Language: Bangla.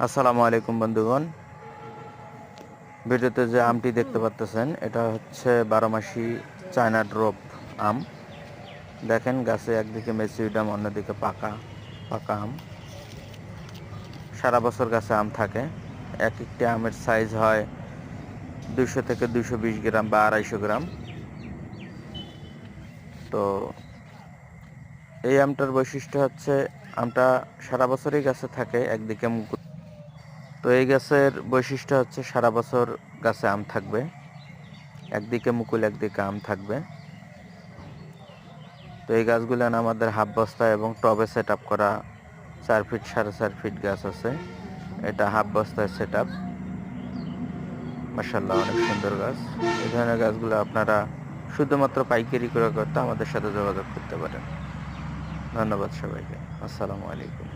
আসসালামু আলাইকুম বন্ধুগণ। ভিডিওতে যে আমটি দেখতে পাচ্ছেন এটা হচ্ছে 12 মাসি চায়না ড্রপ আম। দেখেন গাছে একদিকে ম্যাচিউরড আম, অন্যদিকে পাকা পাকা আম। সারা বছর গাছে আম থাকে। এক একটি আমের সাইজ হয় 200 থেকে 220 গ্রাম বা 250 গ্রাম। তো এই আমটার বৈশিষ্ট্য হচ্ছে আমটা সারা বছরই গাছে থাকে, একদিকে মুকুল। তো এই গাছের বৈশিষ্ট্য হচ্ছে সারা বছর গাছে আম থাকবে, একদিকে মুকুল একদিকে আম থাকবে। তো এই গাছগুলো আমাদের হাফ বস্তা এবং টবে সেট আপ করা 4 ফিট 4.5 ফিট গাছ আছে। এটা হাফ বস্তায় সেট আপ। মাশাআল্লাহ, অনেক সুন্দর গাছ। এই ধরনের গাছগুলো আপনারা শুধুমাত্র পাইকারি ক্রয় করতে আমাদের সাথে যোগাযোগ করতে পারেন। ধন্যবাদ সবাইকে। আসসালামু আলাইকুম।